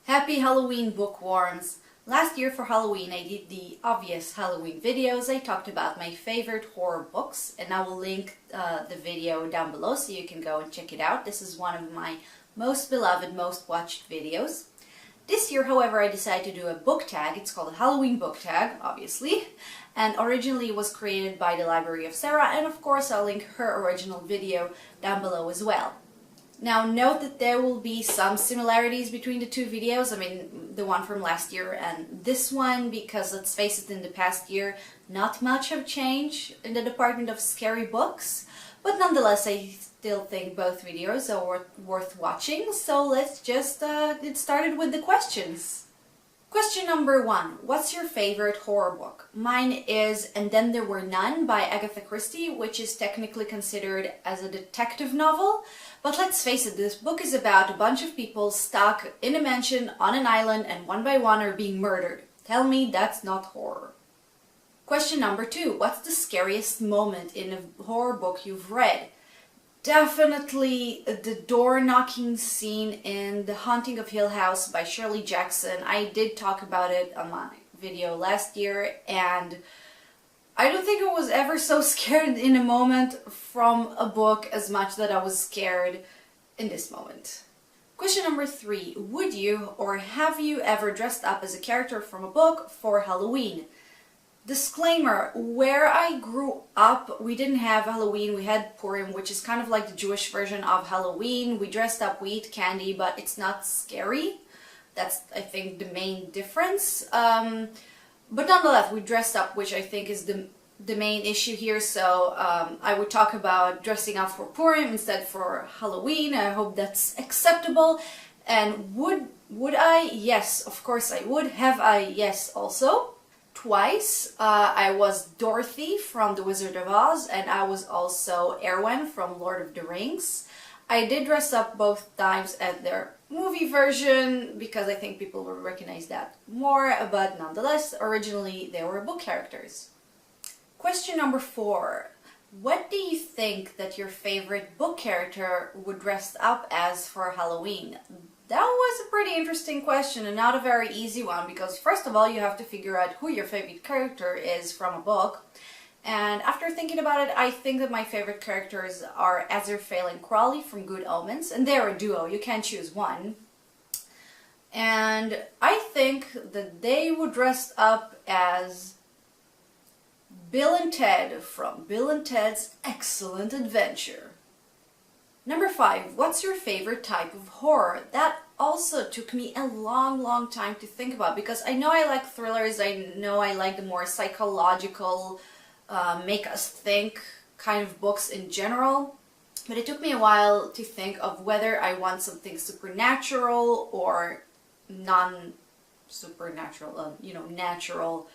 Happy Halloween, bookworms! Last year for Halloween I did the obvious Halloween videos. I talked about my favorite horror books, and I will link the video down below so you can go and check it out. This is one of my most beloved, most watched videos. This year, however, I decided to do a book tag. It's called a Halloween book tag, obviously, and originally it was created by the Library of Sarah, and of course I'll link her original video down below as well. Now note that there will be some similarities between the two videos, I mean the one from last year and this one, because let's face it, in the past year not much have changed in the department of scary books, but nonetheless I still think both videos are worth watching, so let's just get started with the questions. Question number 1. What's your favorite horror book? Mine is And Then There Were None by Agatha Christie, which is technically considered as a detective novel. But let's face it, this book is about a bunch of people stuck in a mansion on an island and one by one are being murdered. Tell me that's not horror. Question number 2. What's the scariest moment in a horror book you've read? Definitely the door-knocking scene in The Haunting of Hill House by Shirley Jackson. I did talk about it on my video last year, and I don't think I was ever so scared in a moment from a book as much that I was scared in this moment. Question number 3. Would you or have you ever dressed up as a character from a book for Halloween? Disclaimer, where I grew up, we didn't have Halloween, we had Purim, which is kind of like the Jewish version of Halloween. We dressed up, we eat candy, but it's not scary. That's, I think, the main difference. But nonetheless, we dressed up, which I think is the main issue here, so I would talk about dressing up for Purim instead for Halloween. I hope that's acceptable. And would I? Yes, of course I would. Have I? Yes, also. Twice. I was Dorothy from The Wizard of Oz, and I was also Erwin from Lord of the Rings. I did dress up both times at their movie version because I think people will recognize that more, but nonetheless, originally they were book characters. Question number 4. What do you think that your favorite book character would dress up as for Halloween? That was a pretty interesting question and not a very easy one, because first of all you have to figure out who your favorite character is from a book. And after thinking about it, I think that my favorite characters are Aziraphale and Crowley from Good Omens, and they're a duo, you can't choose one. And I think that they would dress up as Bill and Ted from Bill and Ted's Excellent Adventure. Number 5. What's your favorite type of horror? That also took me a long time to think about, because I know I like thrillers, I know I like the more psychological, make us think kind of books in general, but it took me a while to think of whether I want something supernatural or non-supernatural, natural.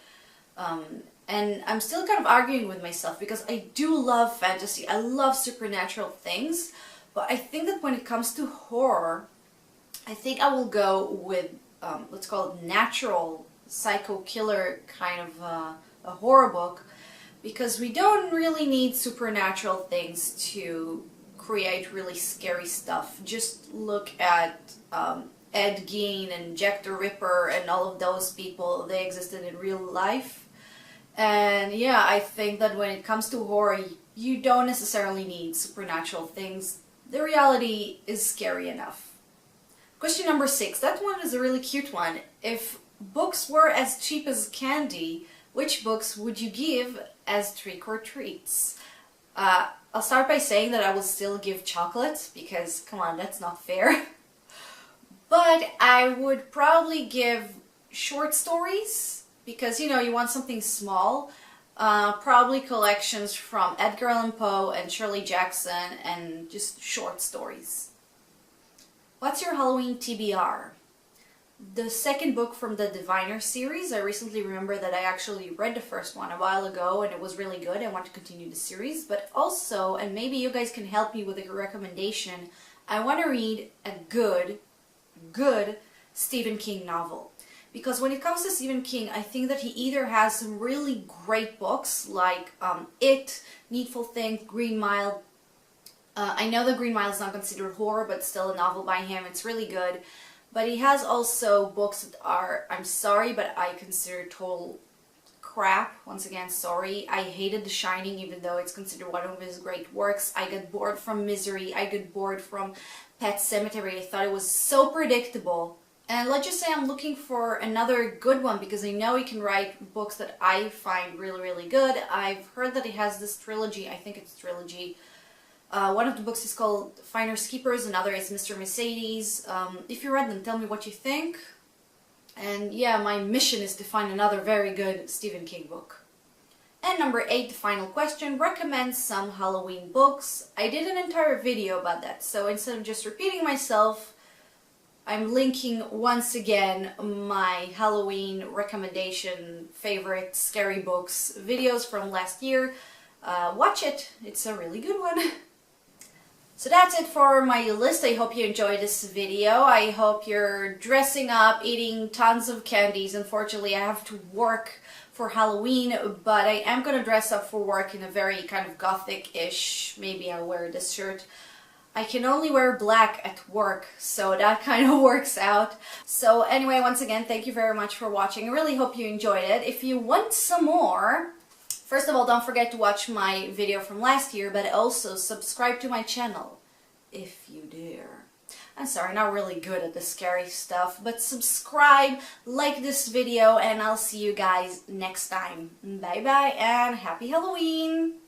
And I'm still kind of arguing with myself, because I do love fantasy, I love supernatural things, but I think that when it comes to horror, I think I will go with, let's call it natural, psycho killer kind of a horror book, because we don't really need supernatural things to create really scary stuff. Just look at Ed Gein and Jack the Ripper and all of those people. They existed in real life. And yeah, I think that when it comes to horror, you don't necessarily need supernatural things. The reality is scary enough. Question number 6. That one is a really cute one. If books were as cheap as candy, which books would you give as trick-or-treats? I'll start by saying that I will still give chocolate, because, come on, that's not fair. But I would probably give short stories, because, you want something small. Probably collections from Edgar Allan Poe and Shirley Jackson, and just short stories. What's your Halloween TBR? The second book from the Diviner series. I recently remember that I actually read the first one a while ago and it was really good. I want to continue the series, but also, and maybe you guys can help me with a recommendation, I want to read a good Stephen King novel. Because when it comes to Stephen King, I think that he either has some really great books like It, Needful Things, Green Mile. I know that Green Mile is not considered horror, but still a novel by him. It's really good. But he has also books that are, I'm sorry, but I consider total crap. Once again, sorry. I hated The Shining, even though it's considered one of his great works. I got bored from Misery. I got bored from Pet Sematary. I thought it was so predictable. And let's just say I'm looking for another good one because I know he can write books that I find really, really good. I've heard that he has this trilogy. I think it's trilogy. One of the books is called Finders Keepers, another is Mr. Mercedes. If you read them, tell me what you think. And yeah, my mission is to find another very good Stephen King book. And number 8, the final question, recommend some Halloween books. I did an entire video about that, so instead of just repeating myself, I'm linking once again my Halloween recommendation favorite scary books videos from last year. Watch it, it's a really good one. So that's it for my list. I hope you enjoyed this video. I hope you're dressing up, eating tons of candies. Unfortunately, I have to work for Halloween, but I am gonna dress up for work in a very kind of gothic-ish, maybe I'll wear this shirt. I can only wear black at work, so that kind of works out. So anyway, once again, thank you very much for watching. I really hope you enjoyed it. If you want some more, first of all, don't forget to watch my video from last year, but also subscribe to my channel, if you dare. I'm sorry, not really good at the scary stuff, but subscribe, like this video, and I'll see you guys next time. Bye bye, and happy Halloween!